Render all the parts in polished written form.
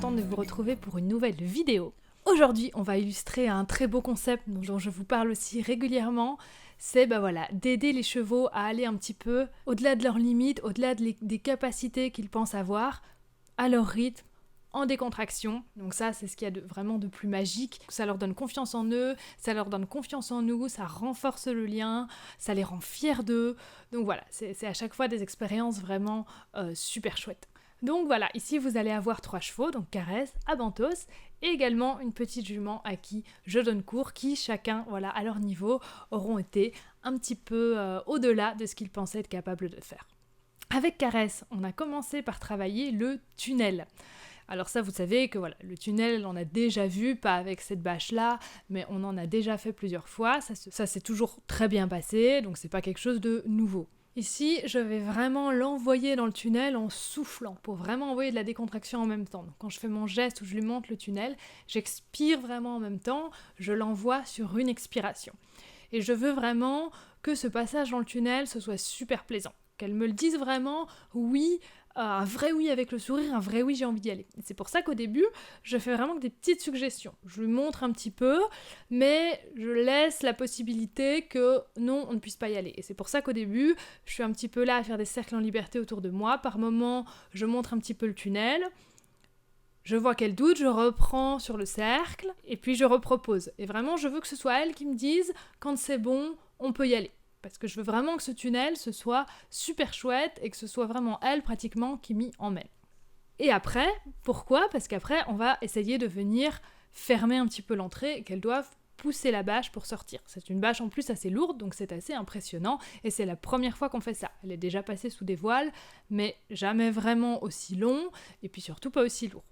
contente de vous retrouver pour une nouvelle vidéo. Aujourd'hui, on va illustrer un très beau concept dont je vous parle aussi régulièrement, c'est d'aider les chevaux à aller un petit peu au-delà de leurs limites, au-delà des capacités qu'ils pensent avoir, à leur rythme, en décontraction. Donc ça, c'est ce qu'il y a vraiment de plus magique. Ça leur donne confiance en eux, ça leur donne confiance en nous, ça renforce le lien, ça les rend fiers d'eux. Donc voilà, c'est à chaque fois des expériences vraiment super chouettes. Donc voilà, ici vous allez avoir 3 chevaux, donc Caresse, Abantos, et également une petite jument à qui je donne cours, qui chacun, à leur niveau, auront été un petit peu au-delà de ce qu'ils pensaient être capables de faire. Avec Caresse, on a commencé par travailler le tunnel. Alors ça, vous savez que le tunnel, on a déjà vu, pas avec cette bâche-là, mais on en a déjà fait plusieurs fois, ça s'est toujours très bien passé, donc c'est pas quelque chose de nouveau. Ici, je vais vraiment l'envoyer dans le tunnel en soufflant, pour vraiment envoyer de la décontraction en même temps. Donc quand je fais mon geste où je lui montre le tunnel, j'expire vraiment en même temps, je l'envoie sur une expiration. Et je veux vraiment que ce passage dans le tunnel, ce soit super plaisant. Qu'elle me le dise vraiment, oui, un vrai oui avec le sourire, un vrai oui, j'ai envie d'y aller. Et c'est pour ça qu'au début, je fais vraiment que des petites suggestions. Je lui montre un petit peu, mais je laisse la possibilité que non, on ne puisse pas y aller. Et c'est pour ça qu'au début, je suis un petit peu là à faire des cercles en liberté autour de moi. Par moments, je montre un petit peu le tunnel. Je vois qu'elle doute, je reprends sur le cercle, et puis je repropose. Et vraiment, je veux que ce soit elle qui me dise, quand c'est bon, on peut y aller. Parce que je veux vraiment que ce tunnel, ce soit super chouette et que ce soit vraiment elle, pratiquement, qui m'y emmène. Et après, pourquoi ? Parce qu'après, on va essayer de venir fermer un petit peu l'entrée et qu'elles doivent pousser la bâche pour sortir. C'est une bâche en plus assez lourde, donc c'est assez impressionnant. Et c'est la première fois qu'on fait ça. Elle est déjà passée sous des voiles, mais jamais vraiment aussi long, et puis surtout pas aussi lourd.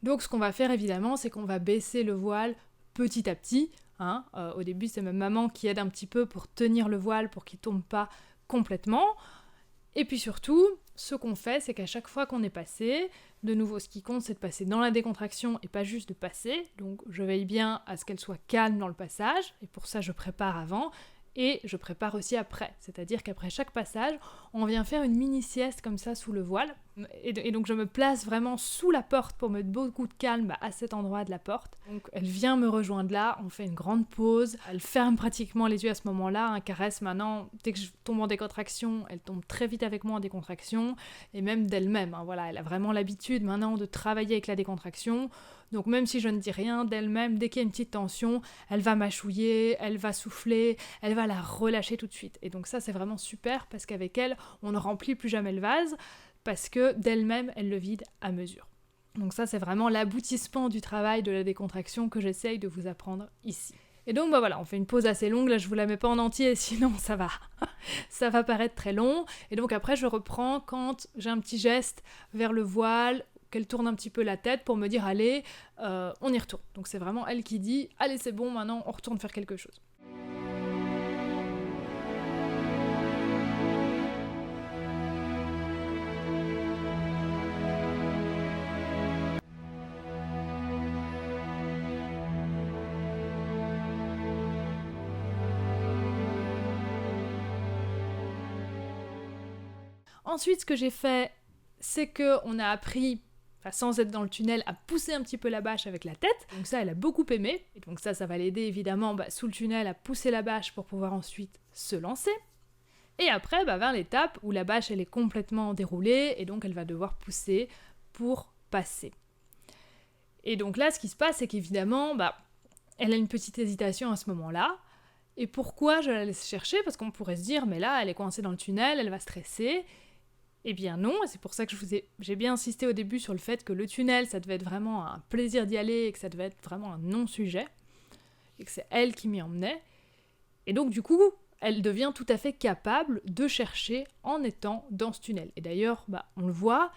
Donc ce qu'on va faire évidemment, c'est qu'on va baisser le voile petit à petit. Au début, c'est même maman qui aide un petit peu pour tenir le voile pour qu'il ne tombe pas complètement. Et puis surtout, ce qu'on fait, c'est qu'à chaque fois qu'on est passé, de nouveau, ce qui compte, c'est de passer dans la décontraction et pas juste de passer. Donc je veille bien à ce qu'elle soit calme dans le passage, et pour ça je prépare avant. Et je prépare aussi après, c'est-à-dire qu'après chaque passage, on vient faire une mini-sieste comme ça sous le voile. Et donc je me place vraiment sous la porte pour mettre beaucoup de calme à cet endroit de la porte. Donc elle vient me rejoindre là, on fait une grande pause, elle ferme pratiquement les yeux à ce moment-là, Caresse maintenant, dès que je tombe en décontraction, elle tombe très vite avec moi en décontraction, et même d'elle-même, elle a vraiment l'habitude maintenant de travailler avec la décontraction. Donc même si je ne dis rien d'elle-même, dès qu'il y a une petite tension, elle va mâchouiller, elle va souffler, elle va la relâcher tout de suite. Et donc ça c'est vraiment super parce qu'avec elle, on ne remplit plus jamais le vase parce que d'elle-même, elle le vide à mesure. Donc ça c'est vraiment l'aboutissement du travail de la décontraction que j'essaye de vous apprendre ici. Et donc on fait une pause assez longue, là je vous la mets pas en entier sinon ça va paraître très long. Et donc après je reprends quand j'ai un petit geste vers le voile, qu'elle tourne un petit peu la tête pour me dire allez, on y retourne. Donc c'est vraiment elle qui dit allez c'est bon, maintenant on retourne faire quelque chose. Ensuite, ce que j'ai fait, c'est qu'on a appris sans être dans le tunnel, à pousser un petit peu la bâche avec la tête. Donc ça, elle a beaucoup aimé. Et donc ça va l'aider évidemment sous le tunnel à pousser la bâche pour pouvoir ensuite se lancer. Et après, vers l'étape où la bâche, elle est complètement déroulée et donc elle va devoir pousser pour passer. Et donc là, ce qui se passe, c'est qu'évidemment, elle a une petite hésitation à ce moment-là. Et pourquoi je la laisse chercher ? Parce qu'on pourrait se dire, mais là, elle est coincée dans le tunnel, elle va stresser. Eh bien non, et c'est pour ça que j'ai bien insisté au début sur le fait que le tunnel, ça devait être vraiment un plaisir d'y aller et que ça devait être vraiment un non-sujet. Et que c'est elle qui m'y emmenait. Et donc du coup, elle devient tout à fait capable de chercher en étant dans ce tunnel. Et d'ailleurs, on le voit,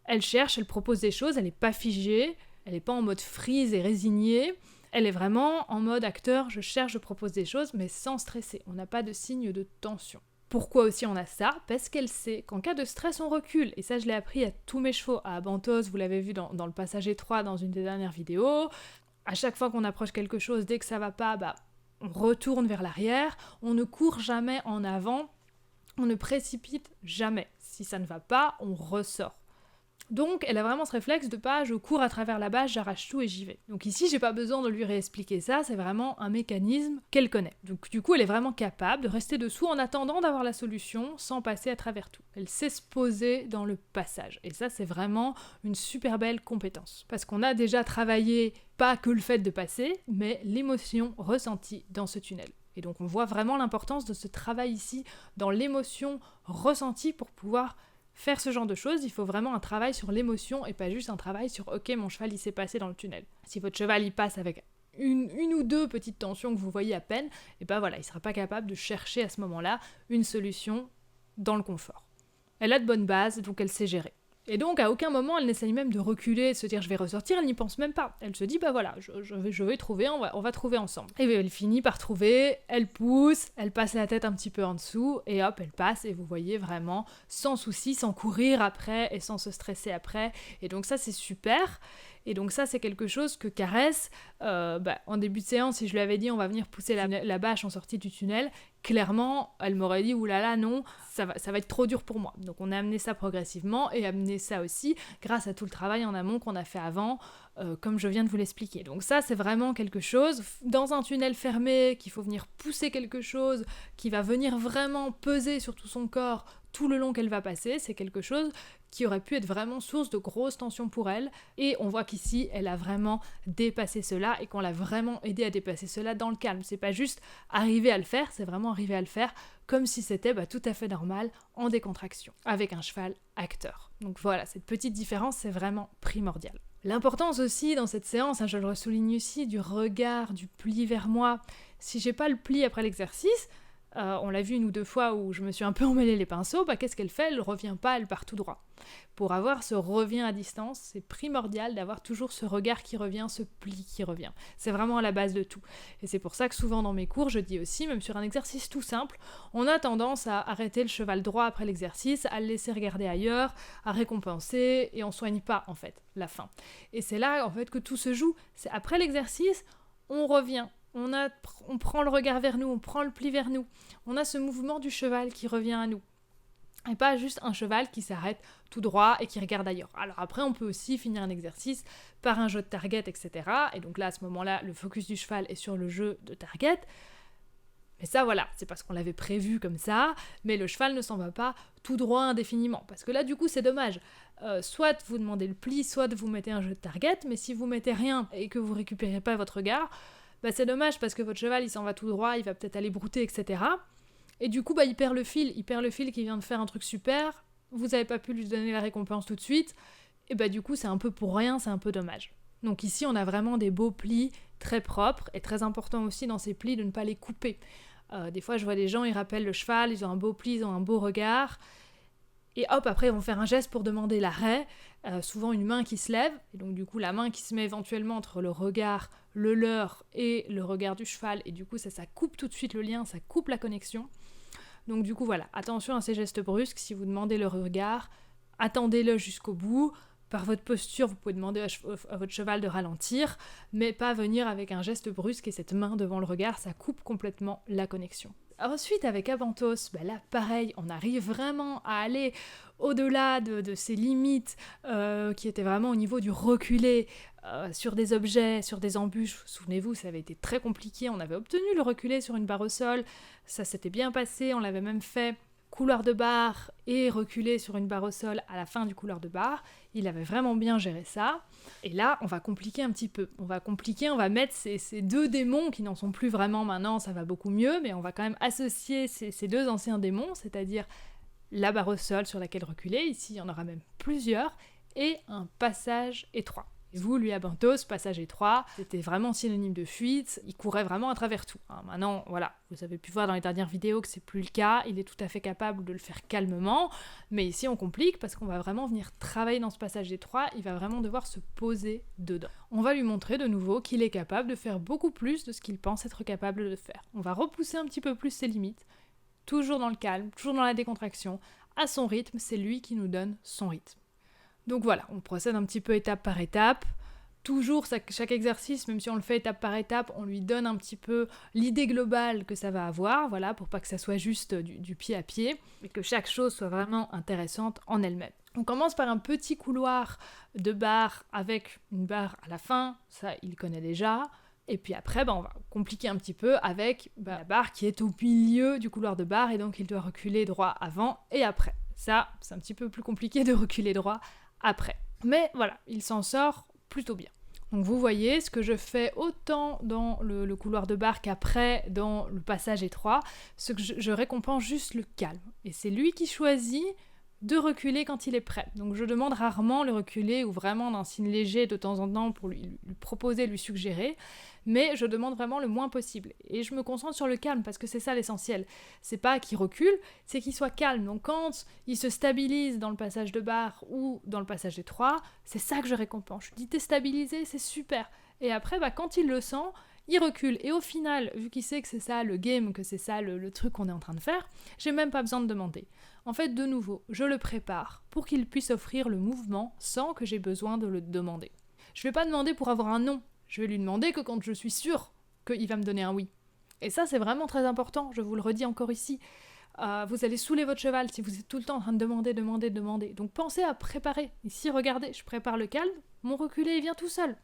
elle cherche, elle propose des choses, elle n'est pas figée, elle n'est pas en mode freeze et résignée. Elle est vraiment en mode acteur, je cherche, je propose des choses, mais sans stresser. On n'a pas de signe de tension. Pourquoi aussi on a ça ? Parce qu'elle sait qu'en cas de stress, on recule. Et ça, je l'ai appris à tous mes chevaux. À Abantos, vous l'avez vu dans le passage étroit dans une des dernières vidéos. À chaque fois qu'on approche quelque chose, dès que ça va pas, on retourne vers l'arrière. On ne court jamais en avant. On ne précipite jamais. Si ça ne va pas, on ressort. Donc, elle a vraiment ce réflexe de pas, je cours à travers la bâche, j'arrache tout et j'y vais. Donc ici, j'ai pas besoin de lui réexpliquer ça, c'est vraiment un mécanisme qu'elle connaît. Donc du coup, elle est vraiment capable de rester dessous en attendant d'avoir la solution sans passer à travers tout. Elle sait se poser dans le passage. Et ça, c'est vraiment une super belle compétence. Parce qu'on a déjà travaillé pas que le fait de passer, mais l'émotion ressentie dans ce tunnel. Et donc on voit vraiment l'importance de ce travail ici dans l'émotion ressentie pour pouvoir faire ce genre de choses. Il faut vraiment un travail sur l'émotion et pas juste un travail sur « ok, mon cheval il s'est passé dans le tunnel ». Si votre cheval il passe avec une ou deux petites tensions que vous voyez à peine, et voilà, il sera pas capable de chercher à ce moment-là une solution dans le confort. Elle a de bonnes bases, donc elle sait gérer. Et donc à aucun moment elle n'essaye même de reculer, de se dire je vais ressortir, elle n'y pense même pas. Elle se dit voilà, je vais trouver, on va trouver ensemble. Et elle finit par trouver, elle pousse, elle passe la tête un petit peu en dessous, et hop, elle passe, et vous voyez vraiment, sans souci, sans courir après, et sans se stresser après. Et donc ça c'est super. Et donc ça c'est quelque chose que Caresse, en début de séance, si je lui avais dit on va venir pousser la bâche en sortie du tunnel, clairement elle m'aurait dit oulala non, ça va être trop dur pour moi. Donc on a amené ça progressivement et amené ça aussi grâce à tout le travail en amont qu'on a fait avant, comme je viens de vous l'expliquer. Donc ça c'est vraiment quelque chose, dans un tunnel fermé, qu'il faut venir pousser quelque chose, qui va venir vraiment peser sur tout son corps tout le long qu'elle va passer, c'est quelque chose qui aurait pu être vraiment source de grosses tensions pour elle, et on voit qu'ici, elle a vraiment dépassé cela, et qu'on l'a vraiment aidé à dépasser cela dans le calme. C'est pas juste arriver à le faire, c'est vraiment arriver à le faire comme si c'était tout à fait normal, en décontraction, avec un cheval acteur. Donc voilà, cette petite différence, c'est vraiment primordial. L'importance aussi dans cette séance, je le ressouligne ici, du regard, du pli vers moi. Si j'ai pas le pli après l'exercice, on l'a vu une ou deux fois où je me suis un peu emmêlé les pinceaux, qu'est-ce qu'elle fait ? Elle revient pas, elle part tout droit. Pour avoir ce revient à distance, c'est primordial d'avoir toujours ce regard qui revient, ce pli qui revient. C'est vraiment à la base de tout. Et c'est pour ça que souvent dans mes cours, je dis aussi, même sur un exercice tout simple, on a tendance à arrêter le cheval droit après l'exercice, à le laisser regarder ailleurs, à récompenser, et on soigne pas en fait la fin. Et c'est là en fait que tout se joue. C'est après l'exercice, on revient. On prend le regard vers nous, on prend le pli vers nous. On a ce mouvement du cheval qui revient à nous. Et pas juste un cheval qui s'arrête tout droit et qui regarde ailleurs. Alors après, on peut aussi finir un exercice par un jeu de target, etc. Et donc là, à ce moment-là, le focus du cheval est sur le jeu de target. Mais ça, voilà, c'est parce qu'on l'avait prévu comme ça, mais le cheval ne s'en va pas tout droit indéfiniment. Parce que là, du coup, c'est dommage. Soit vous demandez le pli, soit vous mettez un jeu de target, mais si vous mettez rien et que vous récupérez pas votre regard, c'est dommage parce que votre cheval il s'en va tout droit, il va peut-être aller brouter, etc. Et du coup il perd le fil qui vient de faire un truc super, vous n'avez pas pu lui donner la récompense tout de suite, et du coup c'est un peu pour rien, c'est un peu dommage. Donc ici on a vraiment des beaux plis très propres, et très important aussi dans ces plis de ne pas les couper. Des fois je vois des gens, ils rappellent le cheval, ils ont un beau pli, ils ont un beau regard, et hop, après ils vont faire un geste pour demander l'arrêt, souvent une main qui se lève, et donc du coup la main qui se met éventuellement entre le regard, le leur et le regard du cheval, et du coup ça coupe tout de suite le lien, ça coupe la connexion. Donc du coup voilà, attention à ces gestes brusques, si vous demandez le regard, attendez-le jusqu'au bout. Par votre posture, vous pouvez demander à votre cheval de ralentir, mais pas venir avec un geste brusque et cette main devant le regard, ça coupe complètement la connexion. Ensuite, avec Avantos, là, pareil, on arrive vraiment à aller au-delà de ces limites qui étaient vraiment au niveau du reculé sur des objets, sur des embûches. Souvenez-vous, ça avait été très compliqué. On avait obtenu le reculé sur une barre au sol. Ça s'était bien passé. On l'avait même fait couloir de barre et reculé sur une barre au sol à la fin du couloir de barre. Il avait vraiment bien géré ça. Et là, on va compliquer un petit peu. On va mettre ces deux démons qui n'en sont plus vraiment maintenant, ça va beaucoup mieux, mais on va quand même associer ces deux anciens démons, c'est-à-dire la barre au sol sur laquelle reculer, ici il y en aura même plusieurs, et un passage étroit. Et vous, lui, Avantos, passage étroit, c'était vraiment synonyme de fuite, il courait vraiment à travers tout. Maintenant, voilà, vous avez pu voir dans les dernières vidéos que c'est plus le cas, il est tout à fait capable de le faire calmement, mais ici on complique parce qu'on va vraiment venir travailler dans ce passage étroit, il va vraiment devoir se poser dedans. On va lui montrer de nouveau qu'il est capable de faire beaucoup plus de ce qu'il pense être capable de faire. On va repousser un petit peu plus ses limites, toujours dans le calme, toujours dans la décontraction, à son rythme, c'est lui qui nous donne son rythme. Donc voilà, on procède un petit peu étape par étape. Toujours, chaque exercice, même si on le fait étape par étape, on lui donne un petit peu l'idée globale que ça va avoir, voilà, pour pas que ça soit juste du pied à pied, mais que chaque chose soit vraiment intéressante en elle-même. On commence par un petit couloir de barre avec une barre à la fin, ça il connaît déjà. Et puis après, on va compliquer un petit peu avec la barre qui est au milieu du couloir de barre, et donc il doit reculer droit avant et après. Ça, c'est un petit peu plus compliqué de reculer droit après. Mais voilà, il s'en sort plutôt bien. Donc vous voyez, ce que je fais autant dans le couloir de barre qu'après dans le passage étroit, ce que je récompense juste le calme. Et c'est lui qui choisit de reculer quand il est prêt. Donc je demande rarement le reculer ou vraiment d'un signe léger de temps en temps pour lui proposer, lui suggérer, mais je demande vraiment le moins possible. Et je me concentre sur le calme parce que c'est ça l'essentiel. C'est pas qu'il recule, c'est qu'il soit calme. Donc quand il se stabilise dans le passage de barre ou dans le passage étroit, c'est ça que je récompense. Je dis déstabiliser, c'est super. Et après, quand il le sent, il recule. Et au final, vu qu'il sait que c'est ça le game, que c'est ça le truc qu'on est en train de faire, j'ai même pas besoin de demander. En fait, de nouveau, je le prépare pour qu'il puisse offrir le mouvement sans que j'ai besoin de le demander. Je vais pas demander pour avoir un non. Je vais lui demander que quand je suis sûre qu'il va me donner un oui. Et ça, c'est vraiment très important, je vous le redis encore ici. Vous allez saouler votre cheval si vous êtes tout le temps en train de demander. Donc pensez à préparer. Ici, regardez, je prépare le calme, mon reculé, il vient tout seul.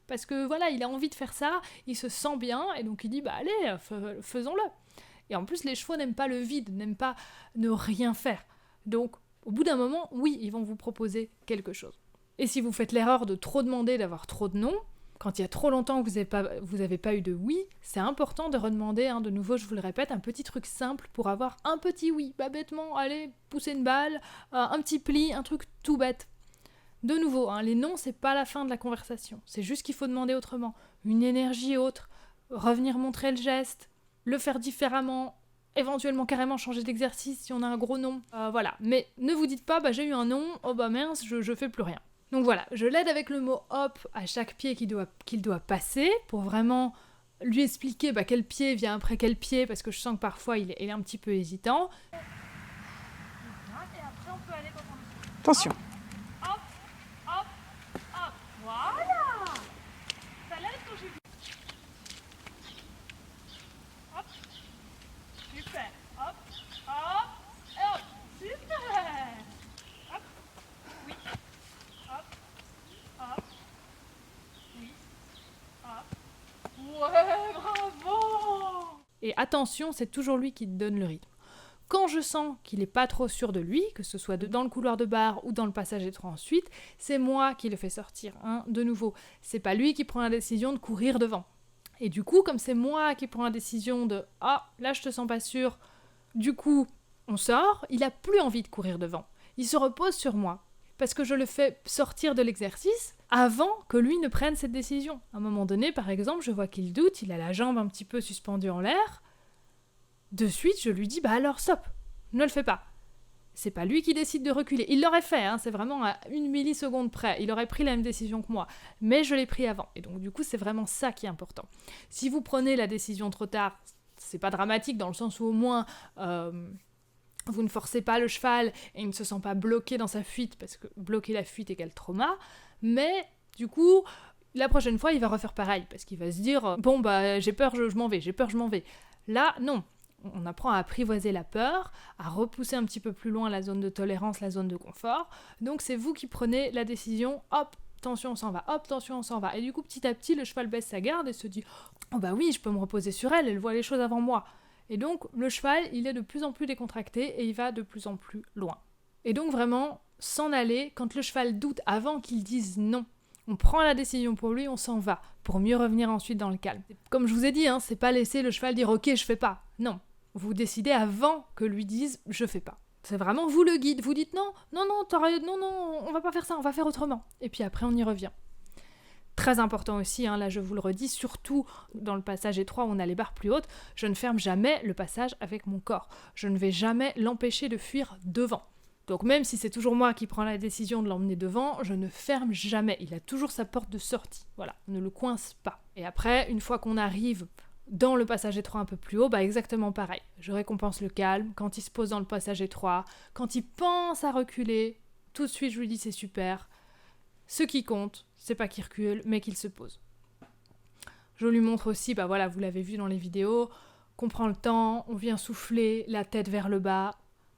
Parce que voilà, il a envie de faire ça, il se sent bien, et donc il dit, allez, faisons-le. Et en plus, les chevaux n'aiment pas le vide, n'aiment pas ne rien faire. Donc, au bout d'un moment, oui, ils vont vous proposer quelque chose. Et si vous faites l'erreur de trop demander, d'avoir trop de non, quand il y a trop longtemps que vous n'avez pas eu de oui, c'est important de redemander, de nouveau, je vous le répète, un petit truc simple pour avoir un petit oui. Bêtement, allez, pousser une balle, un petit pli, un truc tout bête. De nouveau, les noms, c'est pas la fin de la conversation. C'est juste qu'il faut demander autrement. Une énergie autre, revenir montrer le geste, le faire différemment, éventuellement carrément changer d'exercice si on a un gros nom. Voilà. Mais ne vous dites pas, j'ai eu un nom, oh mince, je fais plus rien. Donc voilà, je l'aide avec le mot hop à chaque pied qu'il doit passer pour vraiment lui expliquer quel pied vient après quel pied, parce que je sens que parfois il est un petit peu hésitant. Et après on peut aller quand on veut. Attention. Hop, hop, hop, voilà. Ça l'aide quand j'ai vu. Hop, super, hop, hop, et hop, super. Hop, oui, hop, hop, oui, hop. Ouais, bravo. Et attention, c'est toujours lui qui te donne le rythme. Quand je sens qu'il n'est pas trop sûr de lui, que ce soit dans le couloir de barre ou dans le passage étroit ensuite, c'est moi qui le fais sortir. De nouveau, c'est pas lui qui prend la décision de courir devant. Et du coup, comme c'est moi qui prends la décision de « Ah, là je te sens pas sûr », du coup, on sort, il a plus envie de courir devant. Il se repose sur moi, parce que je le fais sortir de l'exercice avant que lui ne prenne cette décision. À un moment donné, par exemple, je vois qu'il doute, il a la jambe un petit peu suspendue en l'air. De suite, je lui dis « alors stop, ne le fais pas ». C'est pas lui qui décide de reculer. Il l'aurait fait, c'est vraiment à 1 milliseconde près. Il aurait pris la même décision que moi. Mais je l'ai pris avant. Et donc du coup, c'est vraiment ça qui est important. Si vous prenez la décision trop tard, c'est pas dramatique dans le sens où au moins vous ne forcez pas le cheval et il ne se sent pas bloqué dans sa fuite, parce que bloquer la fuite égale trauma. Mais du coup, la prochaine fois, il va refaire pareil, parce qu'il va se dire « Bon, j'ai peur, je m'en vais, j'ai peur, je m'en vais ». Là, non. On apprend à apprivoiser la peur, à repousser un petit peu plus loin la zone de tolérance, la zone de confort. Donc c'est vous qui prenez la décision, hop, tension on s'en va, hop, tension on s'en va. Et du coup petit à petit le cheval baisse sa garde et se dit « Oh bah oui, je peux me reposer sur elle, elle voit les choses avant moi ». Et donc le cheval il est de plus en plus décontracté et il va de plus en plus loin. Et donc vraiment s'en aller quand le cheval doute avant qu'il dise non. On prend la décision pour lui, on s'en va, pour mieux revenir ensuite dans le calme. Comme je vous ai dit, c'est pas laisser le cheval dire « Ok, je fais pas ». Non, vous décidez avant que lui dise « Je fais pas ». C'est vraiment vous le guide, vous dites « Non, on va pas faire ça, on va faire autrement ». Et puis après, on y revient. Très important aussi, là je vous le redis, surtout dans le passage étroit où on a les barres plus hautes, je ne ferme jamais le passage avec mon corps. Je ne vais jamais l'empêcher de fuir devant. Donc même si c'est toujours moi qui prends la décision de l'emmener devant, je ne ferme jamais. Il a toujours sa porte de sortie. Voilà, on ne le coince pas. Et après, une fois qu'on arrive dans le passage étroit un peu plus haut, exactement pareil. Je récompense le calme. Quand il se pose dans le passage étroit, quand il pense à reculer, tout de suite je lui dis c'est super. Ce qui compte, c'est pas qu'il recule, mais qu'il se pose. Je lui montre aussi, vous l'avez vu dans les vidéos, qu'on prend le temps, on vient souffler la tête vers le bas,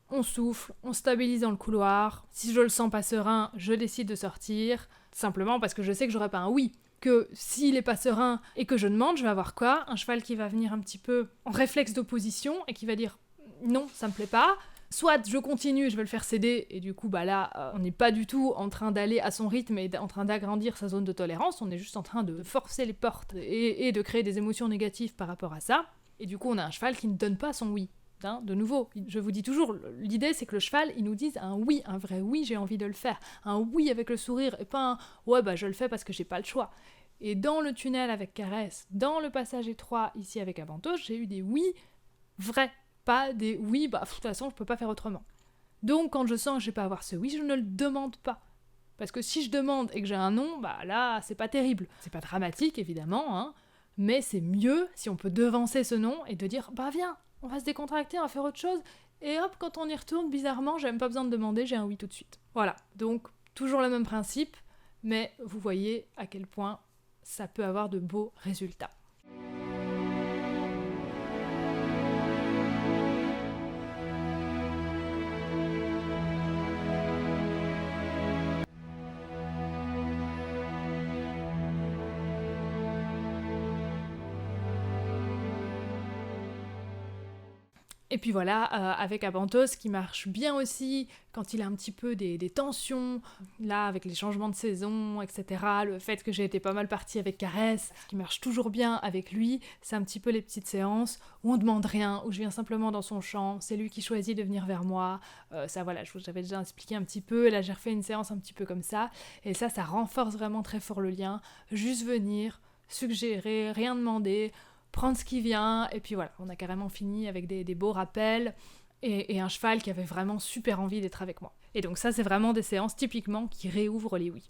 on souffle, on stabilise dans le couloir. Si je le sens pas serein, je décide de sortir, simplement parce que je sais que j'aurai pas un oui. Que s'il est pas serein et que je demande, je vais avoir quoi ? Un cheval qui va venir un petit peu en réflexe d'opposition et qui va dire non, ça me plaît pas. Soit je continue, je vais le faire céder, et du coup, on n'est pas du tout en train d'aller à son rythme et en train d'agrandir sa zone de tolérance, on est juste en train de forcer les portes et de créer des émotions négatives par rapport à ça. Et du coup, on a un cheval qui ne donne pas son oui. De nouveau, je vous dis toujours, l'idée c'est que le cheval, il nous dise un oui, un vrai oui, j'ai envie de le faire. Un oui avec le sourire, et pas un ouais, je le fais parce que j'ai pas le choix. Et dans le tunnel avec Caresse, dans le passage étroit ici avec Avantos, j'ai eu des oui vrais. Pas des oui, de toute façon, je peux pas faire autrement. Donc, quand je sens que je vais pas avoir ce oui, je ne le demande pas. Parce que si je demande et que j'ai un non, là, c'est pas terrible. C'est pas dramatique, évidemment, mais c'est mieux si on peut devancer ce non et de dire, viens, on va se décontracter, on va faire autre chose. Et hop, quand on y retourne, bizarrement, j'ai même pas besoin de demander, j'ai un oui tout de suite. Voilà, donc, toujours le même principe, mais vous voyez à quel point ça peut avoir de beaux résultats. Et puis voilà, avec Avantos, qui marche bien aussi, quand il a un petit peu des tensions, là, avec les changements de saison, etc., le fait que j'ai été pas mal partie avec Caresse, ce qui marche toujours bien avec lui, c'est un petit peu les petites séances où on demande rien, où je viens simplement dans son champ, c'est lui qui choisit de venir vers moi, ça voilà, je vous avais déjà expliqué un petit peu, et là j'ai refait une séance un petit peu comme ça, et ça renforce vraiment très fort le lien, juste venir, suggérer, rien demander, prendre ce qui vient, et puis voilà, on a carrément fini avec des beaux rappels, et un cheval qui avait vraiment super envie d'être avec moi. Et donc ça, c'est vraiment des séances typiquement qui réouvrent les oui.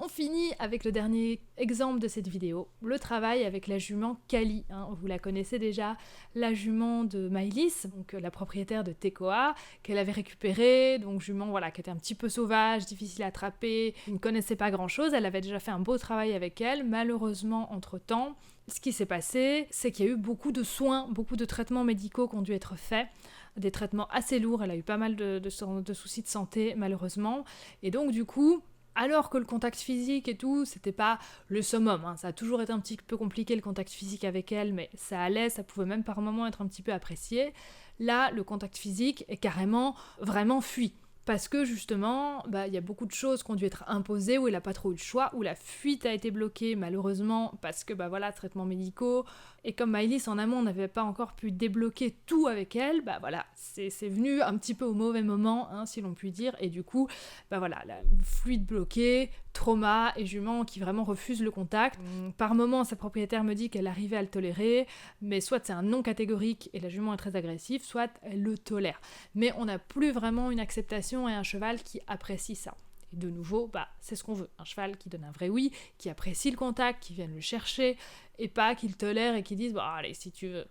On finit avec le dernier exemple de cette vidéo, le travail avec la jument Kali. Vous la connaissez déjà, la jument de Maëlys, donc la propriétaire de Tekoa, qu'elle avait récupérée, donc jument qui était un petit peu sauvage, difficile à attraper, qui ne connaissait pas grand-chose, elle avait déjà fait un beau travail avec elle, malheureusement entre-temps, ce qui s'est passé, c'est qu'il y a eu beaucoup de soins, beaucoup de traitements médicaux qui ont dû être faits, des traitements assez lourds, elle a eu pas mal de soucis de santé malheureusement, et donc du coup, alors que le contact physique et tout, c'était pas le summum, ça a toujours été un petit peu compliqué le contact physique avec elle, mais ça allait, ça pouvait même par moments être un petit peu apprécié. Là, le contact physique est carrément vraiment fui. parce que justement, il y a beaucoup de choses qui ont dû être imposées, où il n'a pas trop eu le choix, où la fuite a été bloquée malheureusement, parce que traitements médicaux, et comme Maëlys en amont, on n'avait pas encore pu débloquer tout avec elle, c'est venu un petit peu au mauvais moment, hein, si l'on peut dire, et du coup, la fluide bloquée, trauma, et jument qui vraiment refuse le contact. Par moment, sa propriétaire me dit qu'elle arrivait à le tolérer, mais soit c'est un non catégorique, et la jument est très agressive, soit elle le tolère. Mais on n'a plus vraiment une acceptation et un cheval qui apprécie ça. Et de nouveau, c'est ce qu'on veut. Un cheval qui donne un vrai oui, qui apprécie le contact, qui vienne le chercher, et pas qu'il tolère et qui dise allez, si tu veux.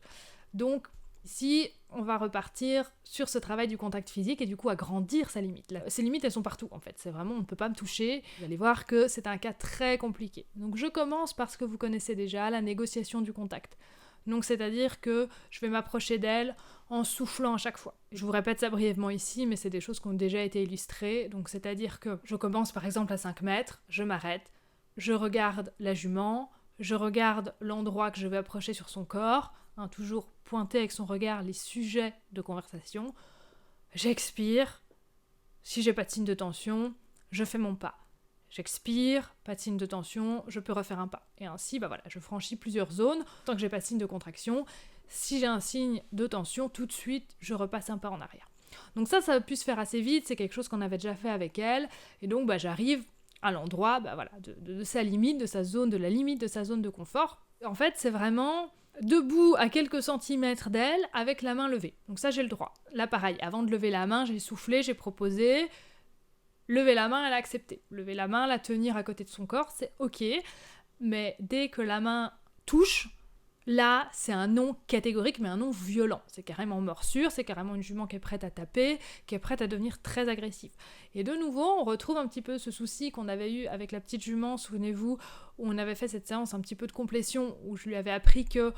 Donc, ici, on va repartir sur ce travail du contact physique et du coup agrandir sa limite. Ces limites, elles sont partout en fait. C'est vraiment, on ne peut pas me toucher. Vous allez voir que c'est un cas très compliqué. Donc, je commence par ce que vous connaissez déjà, la négociation du contact. Donc c'est-à-dire que je vais m'approcher d'elle en soufflant à chaque fois. Je vous répète ça brièvement ici, mais c'est des choses qui ont déjà été illustrées. Donc c'est-à-dire que je commence par exemple à 5 mètres, je m'arrête, je regarde la jument, je regarde l'endroit que je vais approcher sur son corps, toujours pointer avec son regard les sujets de conversation, j'expire, si j'ai pas de signe de tension, je fais mon pas. J'expire, pas de signe de tension, je peux refaire un pas. Et ainsi, je franchis plusieurs zones, tant que j'ai pas de signe de contraction. Si j'ai un signe de tension, tout de suite, je repasse un pas en arrière. Donc ça a pu se faire assez vite, c'est quelque chose qu'on avait déjà fait avec elle, et donc j'arrive à l'endroit de sa limite, de sa zone, de la limite de sa zone de confort. En fait, c'est vraiment debout à quelques centimètres d'elle, avec la main levée. Donc ça, j'ai le droit. Là, pareil, avant de lever la main, j'ai soufflé, j'ai proposé... Lever la main, elle a accepté. Lever la main, la tenir à côté de son corps, c'est ok. Mais dès que la main touche, là, c'est un non catégorique, mais un non violent. C'est carrément morsure, c'est carrément une jument qui est prête à taper, qui est prête à devenir très agressive. Et de nouveau, on retrouve un petit peu ce souci qu'on avait eu avec la petite jument, souvenez-vous, où on avait fait cette séance un petit peu de complétion, où je lui avais appris que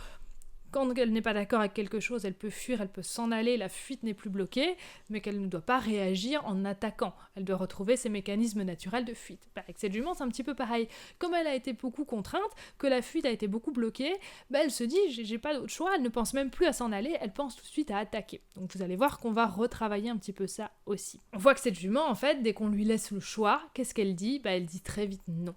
quand elle n'est pas d'accord avec quelque chose, elle peut fuir, elle peut s'en aller, la fuite n'est plus bloquée, mais qu'elle ne doit pas réagir en attaquant. Elle doit retrouver ses mécanismes naturels de fuite. Avec cette jument, c'est un petit peu pareil. Comme elle a été beaucoup contrainte, que la fuite a été beaucoup bloquée, elle se dit, j'ai pas d'autre choix, elle ne pense même plus à s'en aller, elle pense tout de suite à attaquer. Donc vous allez voir qu'on va retravailler un petit peu ça aussi. On voit que cette jument, en fait, dès qu'on lui laisse le choix, qu'est-ce qu'elle dit ? Elle dit très vite non.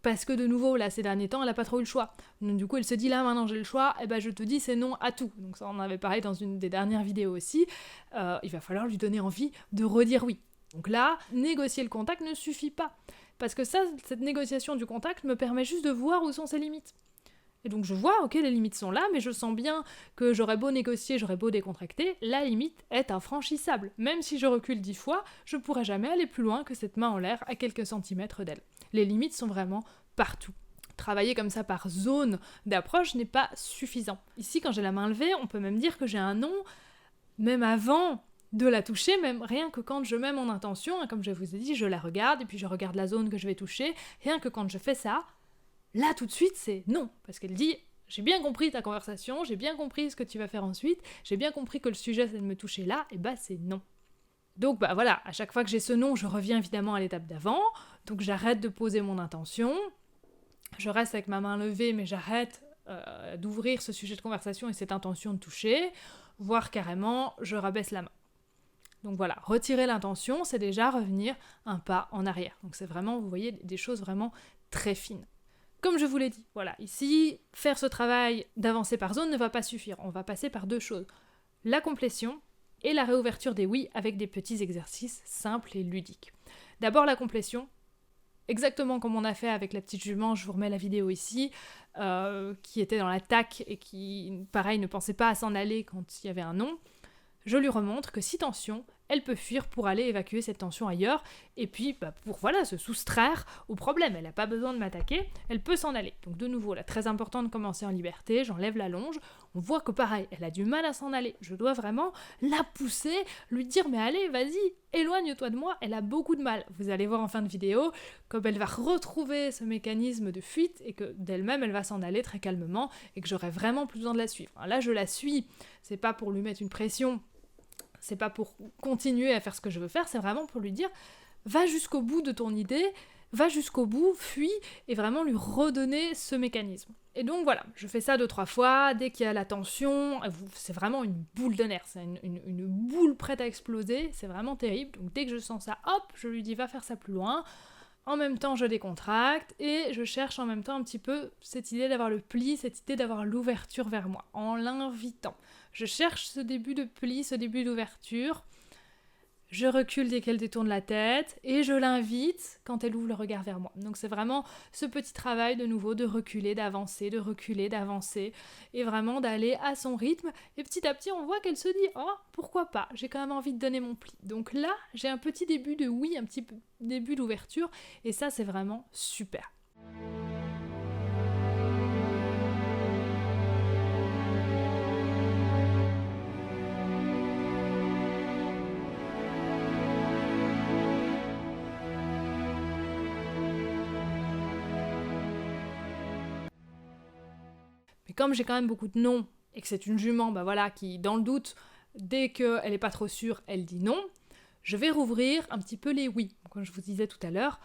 Parce que de nouveau, là, ces derniers temps, elle n'a pas trop eu le choix. Donc du coup, elle se dit, là, maintenant j'ai le choix, je te dis c'est non à tout. Donc ça, on en avait parlé dans une des dernières vidéos aussi. Il va falloir lui donner envie de redire oui. Donc là, négocier le contact ne suffit pas. Parce que ça, cette négociation du contact me permet juste de voir où sont ses limites. Et donc je vois, ok, les limites sont là, mais je sens bien que j'aurais beau négocier, j'aurais beau décontracter, la limite est infranchissable. Même si je recule 10 fois, je ne pourrai jamais aller plus loin que cette main en l'air à quelques centimètres d'elle. Les limites sont vraiment partout. Travailler comme ça par zone d'approche n'est pas suffisant. Ici, quand j'ai la main levée, on peut même dire que j'ai un non, même avant de la toucher, même rien que quand je mets mon intention, et comme je vous ai dit, je la regarde, et puis je regarde la zone que je vais toucher, rien que quand je fais ça, là tout de suite c'est non, parce qu'elle dit j'ai bien compris ta conversation, j'ai bien compris ce que tu vas faire ensuite, j'ai bien compris que le sujet c'est de me toucher là, et c'est non. Donc voilà, à chaque fois que j'ai ce non, je reviens évidemment à l'étape d'avant, donc j'arrête de poser mon intention, je reste avec ma main levée, mais j'arrête d'ouvrir ce sujet de conversation et cette intention de toucher, voire carrément je rabaisse la main. Donc voilà, retirer l'intention, c'est déjà revenir un pas en arrière. Donc c'est vraiment, vous voyez, des choses vraiment très fines. Comme je vous l'ai dit, voilà, ici, faire ce travail d'avancer par zone ne va pas suffire. On va passer par deux choses. La complétion et la réouverture des oui avec des petits exercices simples et ludiques. D'abord la complétion, exactement comme on a fait avec la petite jument, je vous remets la vidéo ici, qui était dans l'attaque et qui, pareil, ne pensait pas à s'en aller quand il y avait un non. Je lui remontre que si tension, elle peut fuir pour aller évacuer cette tension ailleurs, et puis pour se soustraire au problème. Elle n'a pas besoin de m'attaquer, elle peut s'en aller. Donc de nouveau, là, très important de commencer en liberté, j'enlève la longe, on voit que pareil, elle a du mal à s'en aller. Je dois vraiment la pousser, lui dire mais allez, vas-y, éloigne-toi de moi, elle a beaucoup de mal. Vous allez voir en fin de vidéo, comme elle va retrouver ce mécanisme de fuite, et que d'elle-même, elle va s'en aller très calmement, et que j'aurai vraiment plus besoin de la suivre. Alors là, je la suis, c'est pas pour lui mettre une pression, c'est pas pour continuer à faire ce que je veux faire, c'est vraiment pour lui dire va jusqu'au bout de ton idée, va jusqu'au bout, fuis, et vraiment lui redonner ce mécanisme. Et donc voilà, je fais ça 2-3 fois, dès qu'il y a la tension, c'est vraiment une boule de nerfs, c'est une boule prête à exploser, c'est vraiment terrible. Donc dès que je sens ça, hop, je lui dis va faire ça plus loin. En même temps, je décontracte et je cherche en même temps un petit peu cette idée d'avoir le pli, cette idée d'avoir l'ouverture vers moi, en l'invitant. Je cherche ce début de pli, ce début d'ouverture. Je recule dès qu'elle détourne la tête et je l'invite quand elle ouvre le regard vers moi. Donc c'est vraiment ce petit travail de nouveau de reculer, d'avancer et vraiment d'aller à son rythme. Et petit à petit, on voit qu'elle se dit « Oh, pourquoi pas, j'ai quand même envie de donner mon pli. » Donc là, j'ai un petit début de oui, un petit début d'ouverture et ça, c'est vraiment super. Mais comme j'ai quand même beaucoup de non, et que c'est une jument, qui, dans le doute, dès qu'elle n'est pas trop sûre, elle dit non, je vais rouvrir un petit peu les oui. Comme je vous disais tout à l'heure,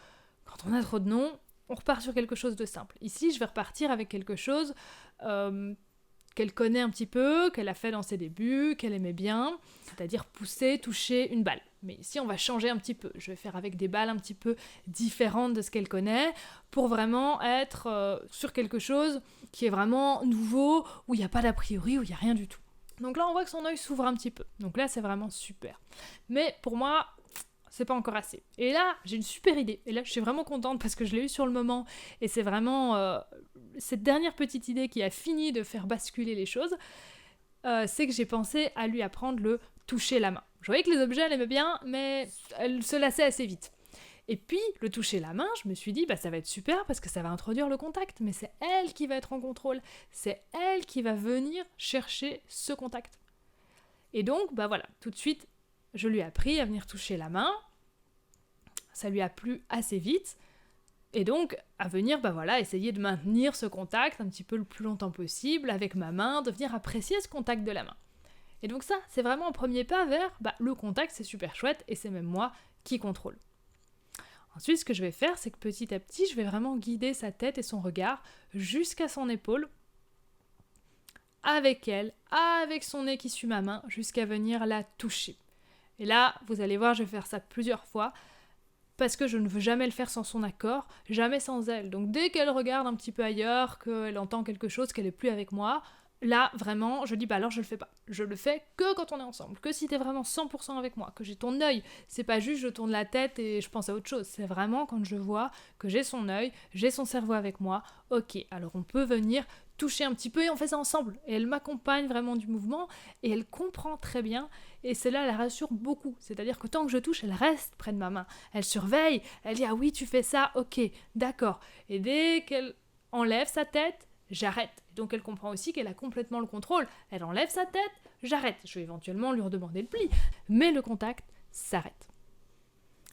quand on a trop de non, on repart sur quelque chose de simple. Ici, je vais repartir avec quelque chose qu'elle connaît un petit peu, qu'elle a fait dans ses débuts, qu'elle aimait bien, c'est-à-dire pousser, toucher une balle. Mais ici, on va changer un petit peu. Je vais faire avec des balles un petit peu différentes de ce qu'elle connaît, pour vraiment être sur quelque chose qui est vraiment nouveau, où il n'y a pas d'a priori, où il n'y a rien du tout. Donc là, on voit que son œil s'ouvre un petit peu. Donc là, c'est vraiment super. Mais pour moi, c'est pas encore assez. Et là, j'ai une super idée. Et là, je suis vraiment contente parce que je l'ai eu sur le moment. Et c'est vraiment cette dernière petite idée qui a fini de faire basculer les choses. C'est que j'ai pensé à lui apprendre le toucher la main. Je voyais que les objets, elle aimait bien, mais elle se lassait assez vite. Et puis, le toucher la main, je me suis dit, ça va être super parce que ça va introduire le contact. Mais c'est elle qui va être en contrôle. C'est elle qui va venir chercher ce contact. Et donc, tout de suite, je lui ai appris à venir toucher la main. Ça lui a plu assez vite. Et donc, à venir, essayer de maintenir ce contact un petit peu le plus longtemps possible avec ma main, de venir apprécier ce contact de la main. Et donc ça, c'est vraiment un premier pas vers, le contact, c'est super chouette et c'est même moi qui contrôle. Ensuite, ce que je vais faire, c'est que petit à petit, je vais vraiment guider sa tête et son regard jusqu'à son épaule, avec elle, avec son nez qui suit ma main, jusqu'à venir la toucher. Et là, vous allez voir, je vais faire ça plusieurs fois, parce que je ne veux jamais le faire sans son accord, jamais sans elle. Donc dès qu'elle regarde un petit peu ailleurs, qu'elle entend quelque chose, qu'elle n'est plus avec moi, là, vraiment, je dis, alors je le fais pas. Je le fais que quand on est ensemble, que si t'es vraiment 100% avec moi, que j'ai ton œil. C'est pas juste je tourne la tête et je pense à autre chose. C'est vraiment quand je vois que j'ai son œil, j'ai son cerveau avec moi. Ok, alors on peut venir toucher un petit peu et on fait ça ensemble. Et elle m'accompagne vraiment du mouvement et elle comprend très bien. Et cela la rassure beaucoup. C'est-à-dire que tant que je touche, elle reste près de ma main. Elle surveille, elle dit, ah oui, tu fais ça, ok, d'accord. Et dès qu'elle enlève sa tête, j'arrête. Donc elle comprend aussi qu'elle a complètement le contrôle. Elle enlève sa tête, j'arrête. Je vais éventuellement lui redemander le pli. Mais le contact s'arrête.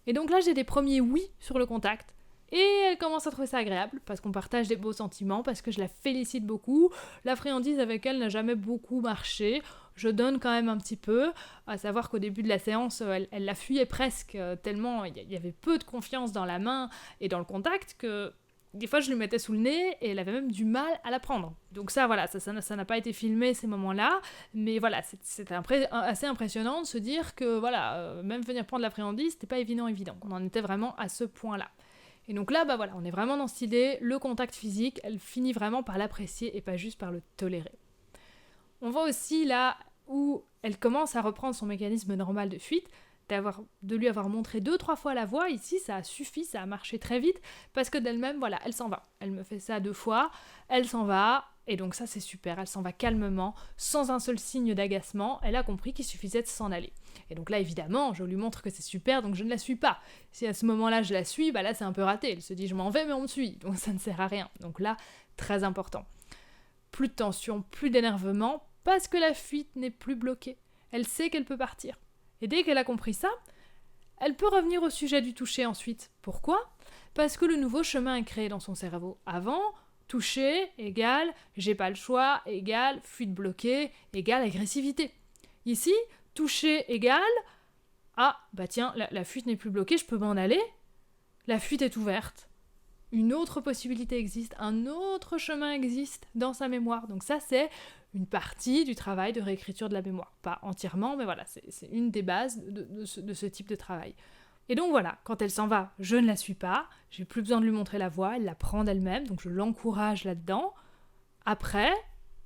Et donc là, j'ai des premiers oui sur le contact. Et elle commence à trouver ça agréable, parce qu'on partage des beaux sentiments, parce que je la félicite beaucoup. La friandise avec elle n'a jamais beaucoup marché. Je donne quand même un petit peu, à savoir qu'au début de la séance, elle la fuyait presque, tellement il y avait peu de confiance dans la main et dans le contact que des fois je lui mettais sous le nez et elle avait même du mal à la prendre. Donc ça n'a pas été filmé ces moments-là, mais voilà, c'était assez impressionnant de se dire que même venir prendre la friandise, c'était pas évident. On en était vraiment à ce point-là. Et donc là, on est vraiment dans cette idée, le contact physique, elle finit vraiment par l'apprécier et pas juste par le tolérer. On voit aussi là où elle commence à reprendre son mécanisme normal de fuite, de lui avoir montré 2-3 fois la voie. Ici, ça a suffi, ça a marché très vite, parce que d'elle-même, elle s'en va. Elle me fait ça 2 fois, elle s'en va, et donc ça c'est super, elle s'en va calmement, sans un seul signe d'agacement, elle a compris qu'il suffisait de s'en aller. Et donc là, évidemment, je lui montre que c'est super, donc je ne la suis pas. Si à ce moment-là, je la suis, là c'est un peu raté, elle se dit je m'en vais, mais on me suit, donc ça ne sert à rien. Donc là, très important. Plus de tension, plus d'énervement, parce que la fuite n'est plus bloquée. Elle sait qu'elle peut partir. Et dès qu'elle a compris ça, elle peut revenir au sujet du toucher ensuite. Pourquoi ? Parce que le nouveau chemin est créé dans son cerveau. Avant, toucher égale j'ai pas le choix, égale fuite bloquée, égale agressivité. Ici, toucher égale la fuite n'est plus bloquée, je peux m'en aller. La fuite est ouverte. une autre possibilité existe, un autre chemin existe dans sa mémoire. Donc ça, c'est une partie du travail de réécriture de la mémoire. Pas entièrement, mais voilà, c'est une des bases de ce type de travail. Et donc voilà, quand elle s'en va, je ne la suis pas, j'ai plus besoin de lui montrer la voie, elle la prend d'elle-même, donc je l'encourage là-dedans. Après,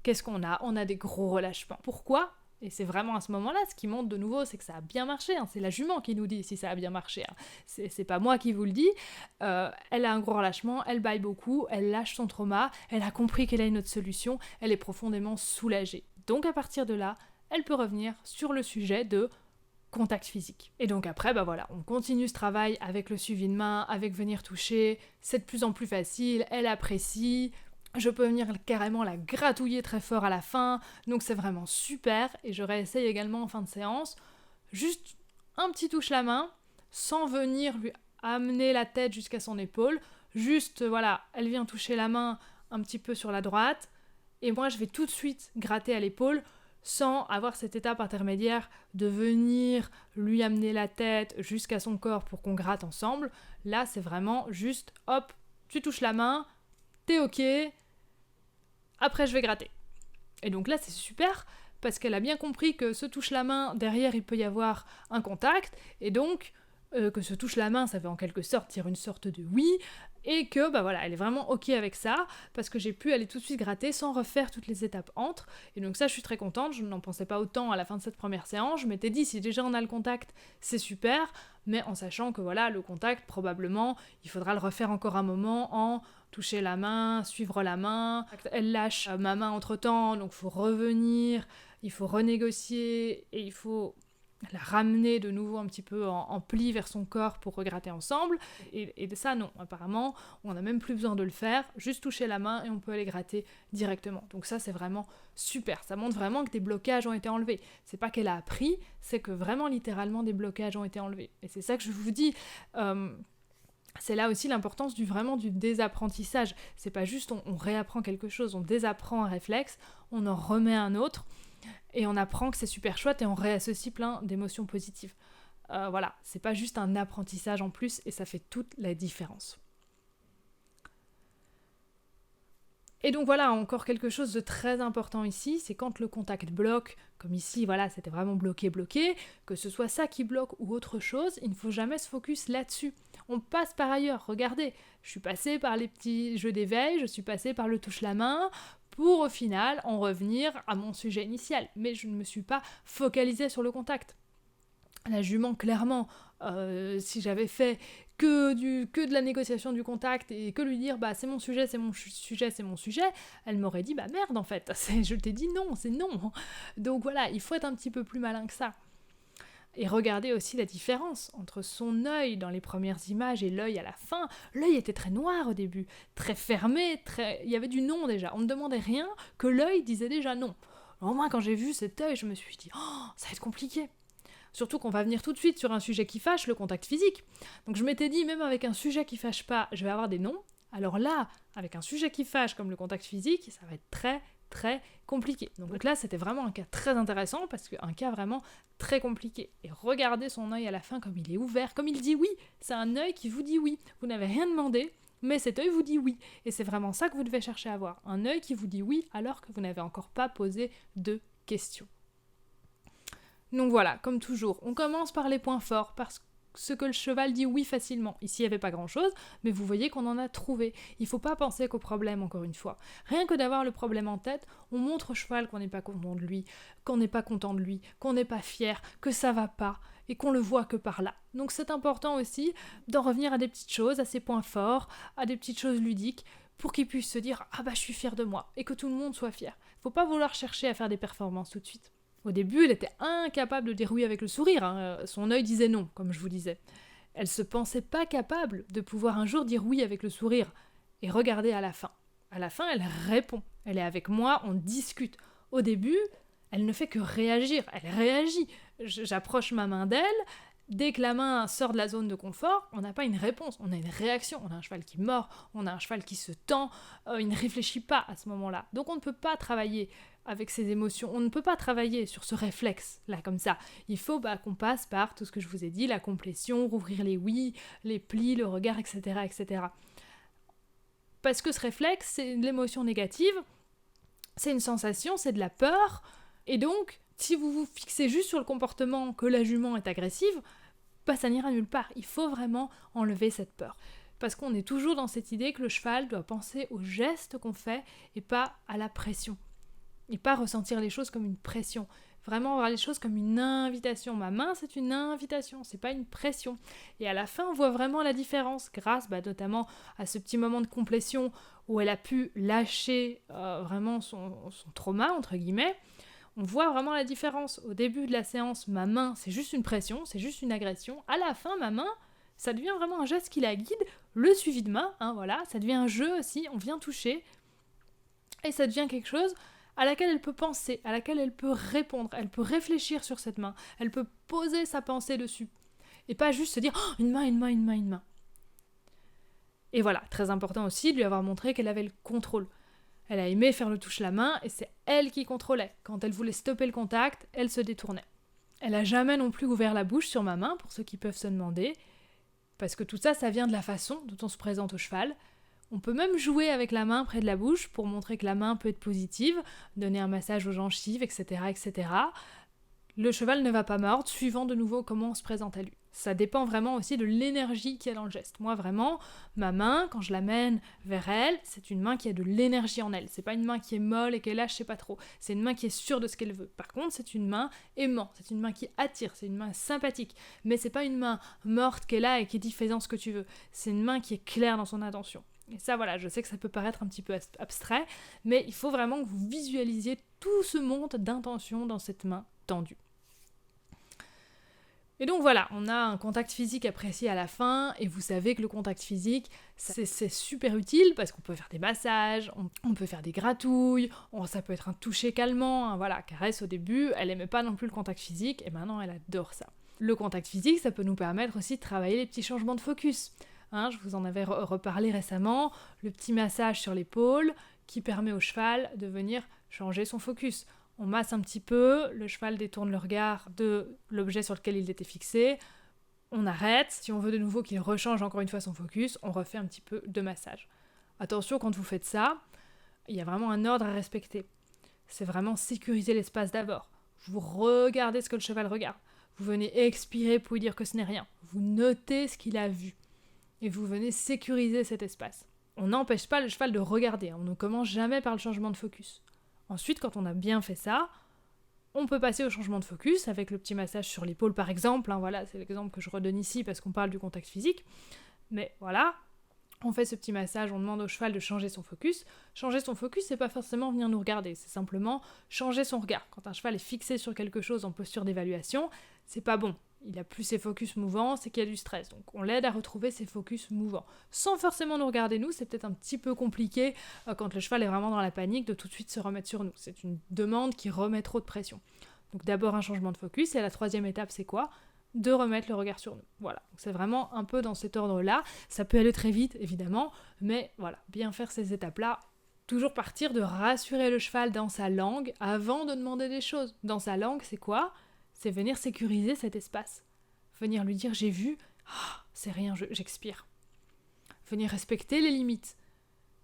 qu'est-ce qu'on a ? On a des gros relâchements. Pourquoi ? Et c'est vraiment à ce moment-là, ce qui montre de nouveau, c'est que ça a bien marché. C'est la jument qui nous dit si ça a bien marché. C'est pas moi qui vous le dis. Elle a un gros relâchement, elle bâille beaucoup, elle lâche son trauma, elle a compris qu'elle a une autre solution, elle est profondément soulagée. Donc à partir de là, elle peut revenir sur le sujet de contact physique. Et donc après, on continue ce travail avec le suivi de main, avec venir toucher, c'est de plus en plus facile, elle apprécie. Je peux venir carrément la gratouiller très fort à la fin, donc c'est vraiment super. Et je réessaye également en fin de séance, juste un petit touche la main, sans venir lui amener la tête jusqu'à son épaule. Juste, elle vient toucher la main un petit peu sur la droite, et moi je vais tout de suite gratter à l'épaule, sans avoir cette étape intermédiaire de venir lui amener la tête jusqu'à son corps pour qu'on gratte ensemble. Là, c'est vraiment juste, hop, tu touches la main, t'es ok, après je vais gratter. Et donc là c'est super parce qu'elle a bien compris que se touche la main, derrière il peut y avoir un contact, et donc que se touche la main ça veut en quelque sorte dire une sorte de oui, et que elle est vraiment ok avec ça, parce que j'ai pu aller tout de suite gratter sans refaire toutes les étapes entre, et donc ça je suis très contente, je n'en pensais pas autant à la fin de cette première séance, je m'étais dit si déjà on a le contact c'est super, mais en sachant que le contact probablement il faudra le refaire encore un moment en toucher la main, suivre la main, elle lâche ma main entre temps, donc il faut revenir, il faut renégocier, et il faut la ramener de nouveau un petit peu en pli vers son corps pour regratter ensemble, et ça non, apparemment on n'a même plus besoin de le faire, juste toucher la main et on peut aller gratter directement. Donc ça c'est vraiment super, ça montre vraiment que des blocages ont été enlevés, c'est pas qu'elle a appris, c'est que vraiment littéralement des blocages ont été enlevés, et c'est ça que je vous dis, c'est là aussi l'importance du désapprentissage. C'est pas juste on réapprend quelque chose, on désapprend un réflexe, on en remet un autre, et on apprend que c'est super chouette et on réassocie plein d'émotions positives. C'est pas juste un apprentissage en plus, et ça fait toute la différence. Et donc encore quelque chose de très important ici, c'est quand le contact bloque, comme ici, c'était vraiment bloqué, que ce soit ça qui bloque ou autre chose, il ne faut jamais se focus là-dessus. On passe par ailleurs, regardez, je suis passée par les petits jeux d'éveil, je suis passée par le touche-la-main, pour au final en revenir à mon sujet initial, mais je ne me suis pas focalisée sur le contact. La jument, clairement, si j'avais fait que de la négociation du contact et que lui dire c'est mon sujet, elle m'aurait dit merde en fait, je t'ai dit non, c'est non. Donc il faut être un petit peu plus malin que ça. Et regardez aussi la différence entre son œil dans les premières images et l'œil à la fin. L'œil était très noir au début, très fermé, il y avait du non déjà. On ne demandait rien, que l'œil disait déjà non. Alors moi quand j'ai vu cet œil, je me suis dit ça va être compliqué. Surtout qu'on va venir tout de suite sur un sujet qui fâche, le contact physique. Donc je m'étais dit, même avec un sujet qui fâche pas, je vais avoir des noms. Alors là, avec un sujet qui fâche comme le contact physique, ça va être très très compliqué. Donc là, c'était vraiment un cas très intéressant, parce qu'un cas vraiment très compliqué. Et regardez son œil à la fin, comme il est ouvert, comme il dit oui. C'est un œil qui vous dit oui. Vous n'avez rien demandé, mais cet œil vous dit oui. Et c'est vraiment ça que vous devez chercher à avoir. Un œil qui vous dit oui, alors que vous n'avez encore pas posé de questions. Donc comme toujours, on commence par les points forts, parce que le cheval dit oui facilement. Ici, il n'y avait pas grand-chose, mais vous voyez qu'on en a trouvé. Il ne faut pas penser qu'au problème, encore une fois. Rien que d'avoir le problème en tête, on montre au cheval qu'on n'est pas content de lui, qu'on n'est pas content de lui, qu'on n'est pas fier, que ça va pas, et qu'on le voit que par là. Donc c'est important aussi d'en revenir à des petites choses, à ses points forts, à des petites choses ludiques, pour qu'il puisse se dire « Ah je suis fier de moi », et que tout le monde soit fier. Il ne faut pas vouloir chercher à faire des performances tout de suite. Au début, elle était incapable de dire oui avec le sourire, son œil disait non, comme je vous disais. Elle se pensait pas capable de pouvoir un jour dire oui avec le sourire. Et regardez à la fin. À la fin, elle répond. Elle est avec moi, on discute. Au début, elle ne fait que réagir. Elle réagit. J'approche ma main d'elle. Dès que la main sort de la zone de confort, on n'a pas une réponse, on a une réaction. On a un cheval qui mord, on a un cheval qui se tend, il ne réfléchit pas à ce moment-là. Donc on ne peut pas travailler avec ses émotions, on ne peut pas travailler sur ce réflexe-là comme ça. Il faut qu'on passe par tout ce que je vous ai dit, la complétion, rouvrir les oui, les plis, le regard, etc., etc. Parce que ce réflexe, c'est de l'émotion négative, c'est une sensation, c'est de la peur. Et donc, si vous vous fixez juste sur le comportement que la jument est agressive, ça n'ira nulle part. Il faut vraiment enlever cette peur. Parce qu'on est toujours dans cette idée que le cheval doit penser aux gestes qu'on fait et pas à la pression. Et pas ressentir les choses comme une pression. Vraiment voir les choses comme une invitation. Ma main, c'est une invitation, c'est pas une pression. Et à la fin, on voit vraiment la différence grâce notamment à ce petit moment de complétion où elle a pu lâcher vraiment son trauma, entre guillemets. On voit vraiment la différence. Au début de la séance, ma main, c'est juste une pression, c'est juste une agression. À la fin, ma main, ça devient vraiment un geste qui la guide. Le suivi de main, voilà, ça devient un jeu aussi, on vient toucher. Et ça devient quelque chose à laquelle elle peut penser, à laquelle elle peut répondre, elle peut réfléchir sur cette main, elle peut poser sa pensée dessus. Et pas juste se dire oh, une main, une main, une main, une main. Et voilà, très important aussi de lui avoir montré qu'elle avait le contrôle. Elle a aimé faire le touche la main et c'est elle qui contrôlait. Quand elle voulait stopper le contact, elle se détournait. Elle a jamais non plus ouvert la bouche sur ma main, pour ceux qui peuvent se demander, parce que tout ça, ça vient de la façon dont on se présente au cheval. On peut même jouer avec la main près de la bouche pour montrer que la main peut être positive, donner un massage aux gencives, etc., etc. Le cheval ne va pas mordre, suivant de nouveau comment on se présente à lui. Ça dépend vraiment aussi de l'énergie qu'il y a dans le geste. Moi, vraiment, ma main, quand je l'amène vers elle, c'est une main qui a de l'énergie en elle. C'est pas une main qui est molle et qui est là, je sais pas trop. C'est une main qui est sûre de ce qu'elle veut. Par contre, c'est une main aimante, c'est une main qui attire, c'est une main sympathique. Mais c'est pas une main morte qui est là et qui dit fais-en ce que tu veux. C'est une main qui est claire dans son intention. Et ça, voilà, je sais que ça peut paraître un petit peu abstrait, mais il faut vraiment que vous visualisiez tout ce monde d'intention dans cette main tendue. Et donc voilà, on a un contact physique apprécié à la fin, et vous savez que le contact physique, c'est super utile parce qu'on peut faire des massages, on peut faire des gratouilles, ça peut être un toucher calmant, voilà, caresse au début, elle aimait pas non plus le contact physique, et maintenant elle adore ça. Le contact physique, ça peut nous permettre aussi de travailler les petits changements de focus. Je vous en avais reparlé récemment, le petit massage sur l'épaule qui permet au cheval de venir changer son focus. On masse un petit peu, le cheval détourne le regard de l'objet sur lequel il était fixé, on arrête, si on veut de nouveau qu'il rechange encore une fois son focus, on refait un petit peu de massage. Attention, quand vous faites ça, il y a vraiment un ordre à respecter. C'est vraiment sécuriser l'espace d'abord. Vous regardez ce que le cheval regarde. Vous venez expirer pour lui dire que ce n'est rien. Vous notez ce qu'il a vu. Et vous venez sécuriser cet espace. On n'empêche pas le cheval de regarder, on ne commence jamais par le changement de focus. Ensuite, quand on a bien fait ça, on peut passer au changement de focus avec le petit massage sur l'épaule par exemple, voilà, c'est l'exemple que je redonne ici parce qu'on parle du contact physique, mais voilà, on fait ce petit massage, on demande au cheval de changer son focus. Changer son focus, c'est pas forcément venir nous regarder, c'est simplement changer son regard. Quand un cheval est fixé sur quelque chose en posture d'évaluation, c'est pas bon. Il a plus ses focus mouvants, c'est qu'il y a du stress. Donc on l'aide à retrouver ses focus mouvants. Sans forcément nous regarder nous, c'est peut-être un petit peu compliqué quand le cheval est vraiment dans la panique de tout de suite se remettre sur nous. C'est une demande qui remet trop de pression. Donc d'abord un changement de focus, et la troisième étape c'est quoi ? De remettre le regard sur nous. Voilà, donc c'est vraiment un peu dans cet ordre-là. Ça peut aller très vite, évidemment, mais voilà, bien faire ces étapes-là. Toujours partir de rassurer le cheval dans sa langue avant de demander des choses. Dans sa langue, c'est quoi ? C'est venir sécuriser cet espace. Venir lui dire « j'ai vu, c'est rien, j'expire ». Venir respecter les limites.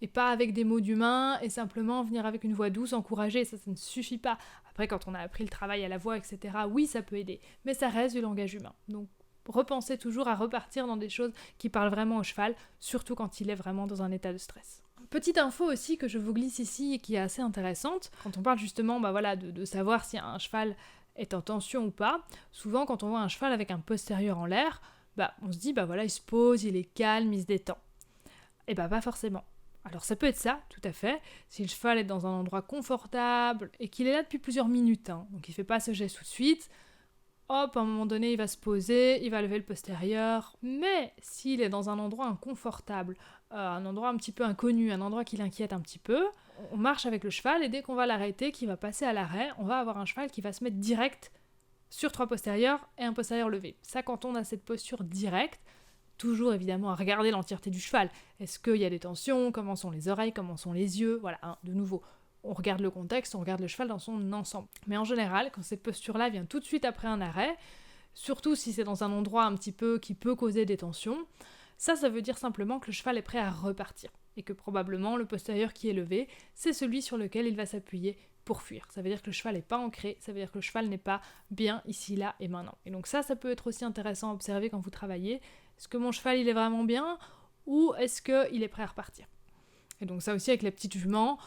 Et pas avec des mots d'humain, et simplement venir avec une voix douce, encourager, ça ne suffit pas. Après, quand on a appris le travail à la voix, etc., oui, ça peut aider. Mais ça reste du langage humain. Donc, repensez toujours à repartir dans des choses qui parlent vraiment au cheval, surtout quand il est vraiment dans un état de stress. Petite info aussi que je vous glisse ici et qui est assez intéressante, quand on parle justement de savoir si un cheval est en tension ou pas, souvent quand on voit un cheval avec un postérieur en l'air, on se dit il se pose, il est calme, il se détend. Et pas forcément. Alors ça peut être ça, tout à fait, si le cheval est dans un endroit confortable et qu'il est là depuis plusieurs minutes, donc il fait pas ce geste tout de suite, hop, à un moment donné il va se poser, il va lever le postérieur, mais s'il est dans un endroit inconfortable, un endroit un petit peu inconnu, un endroit qui l'inquiète un petit peu, on marche avec le cheval et dès qu'on va l'arrêter, qu'il va passer à l'arrêt, on va avoir un cheval qui va se mettre direct sur 3 postérieurs et un postérieur levé. Ça, quand on a cette posture directe, toujours évidemment à regarder l'entièreté du cheval. Est-ce qu'il y a des tensions ? Comment sont les oreilles ? Comment sont les yeux ? Voilà, de nouveau, on regarde le contexte, on regarde le cheval dans son ensemble. Mais en général, quand cette posture-là vient tout de suite après un arrêt, surtout si c'est dans un endroit un petit peu qui peut causer des tensions, ça veut dire simplement que le cheval est prêt à repartir. et que probablement le postérieur qui est levé, c'est celui sur lequel il va s'appuyer pour fuir. Ça veut dire que le cheval n'est pas ancré, ça veut dire que le cheval n'est pas bien ici, là et maintenant. Et donc ça peut être aussi intéressant à observer quand vous travaillez. Est-ce que mon cheval il est vraiment bien ou est-ce qu'il est prêt à repartir? Et donc ça aussi avec la petite jument,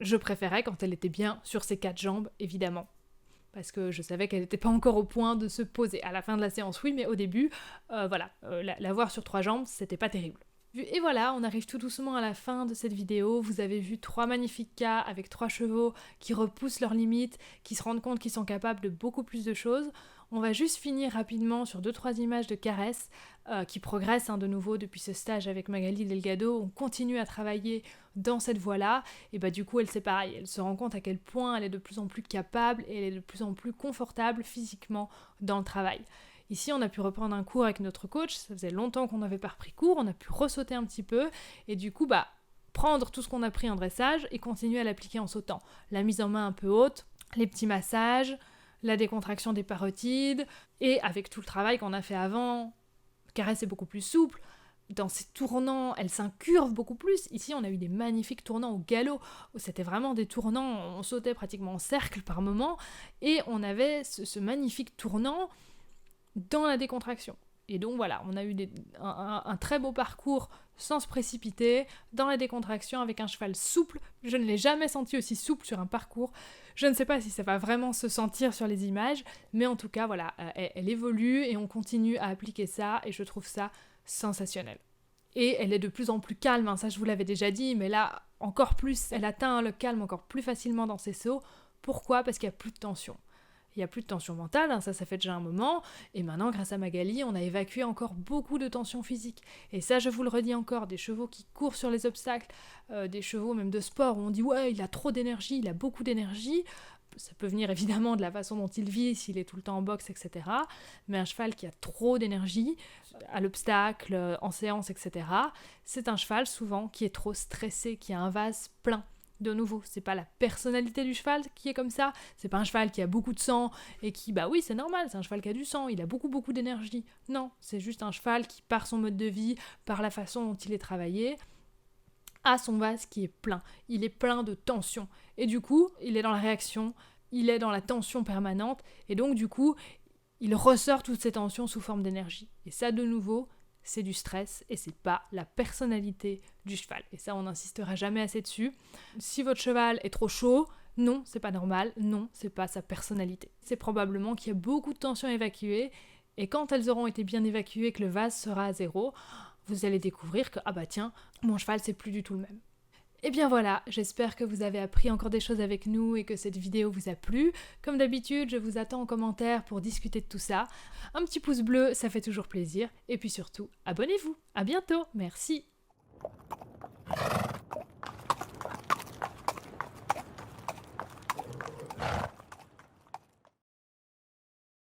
je préférais quand elle était bien sur ses 4 jambes, évidemment. Parce que je savais qu'elle n'était pas encore au point de se poser. À la fin de la séance, oui, mais au début, la voir sur 3 jambes, c'était pas terrible. Et voilà, on arrive tout doucement à la fin de cette vidéo. Vous avez vu 3 magnifiques cas avec 3 chevaux qui repoussent leurs limites, qui se rendent compte qu'ils sont capables de beaucoup plus de choses. On va juste finir rapidement sur 2-3 images de caresses qui progressent de nouveau depuis ce stage avec Magali Delgado. On continue à travailler dans cette voie-là. Et du coup, elle c'est pareil. Elle se rend compte à quel point elle est de plus en plus capable et elle est de plus en plus confortable physiquement dans le travail. Ici, on a pu reprendre un cours avec notre coach, ça faisait longtemps qu'on n'avait pas repris cours, on a pu ressauter un petit peu, et du coup, prendre tout ce qu'on a pris en dressage et continuer à l'appliquer en sautant. La mise en main un peu haute, les petits massages, la décontraction des parotides, et avec tout le travail qu'on a fait avant, caresse est beaucoup plus souple, dans ses tournants, elle s'incurve beaucoup plus. Ici, on a eu des magnifiques tournants au galop, où c'était vraiment des tournants, on sautait pratiquement en cercle par moment, et on avait ce magnifique tournant dans la décontraction. Et donc voilà, on a eu un très beau parcours sans se précipiter, dans la décontraction avec un cheval souple. Je ne l'ai jamais senti aussi souple sur un parcours. Je ne sais pas si ça va vraiment se sentir sur les images, mais en tout cas, voilà, elle évolue et on continue à appliquer ça et je trouve ça sensationnel. Et elle est de plus en plus calme, ça je vous l'avais déjà dit, mais là, encore plus, elle atteint le calme encore plus facilement dans ses sauts. Pourquoi ? Parce qu'il n'y a plus de tension. Il n'y a plus de tension mentale, ça fait déjà un moment, et maintenant, grâce à Magali, on a évacué encore beaucoup de tension physique. Et ça, je vous le redis encore, des chevaux qui courent sur les obstacles, des chevaux même de sport, où on dit « ouais, il a trop d'énergie, il a beaucoup d'énergie », ça peut venir évidemment de la façon dont il vit, s'il est tout le temps en boxe, etc. Mais un cheval qui a trop d'énergie, à l'obstacle, en séance, etc., c'est un cheval souvent qui est trop stressé, qui a un vase plein. De nouveau, c'est pas la personnalité du cheval qui est comme ça, c'est pas un cheval qui a beaucoup de sang et qui, oui, c'est normal, c'est un cheval qui a du sang, il a beaucoup d'énergie. Non, c'est juste un cheval qui, par son mode de vie, par la façon dont il est travaillé, a son vase qui est plein. Il est plein de tension. Et du coup, il est dans la réaction, il est dans la tension permanente, et donc du coup, il ressort toutes ces tensions sous forme d'énergie. Et ça, de nouveau, c'est du stress et c'est pas la personnalité du cheval. Et ça, on n'insistera jamais assez dessus. Si votre cheval est trop chaud, non, c'est pas normal, non, c'est pas sa personnalité. C'est probablement qu'il y a beaucoup de tensions évacuées et quand elles auront été bien évacuées, que le vase sera à 0, vous allez découvrir que, tiens, mon cheval, c'est plus du tout le même. Et bien voilà, j'espère que vous avez appris encore des choses avec nous et que cette vidéo vous a plu. Comme d'habitude, je vous attends en commentaire pour discuter de tout ça. Un petit pouce bleu, ça fait toujours plaisir. Et puis surtout, abonnez-vous. À bientôt, merci.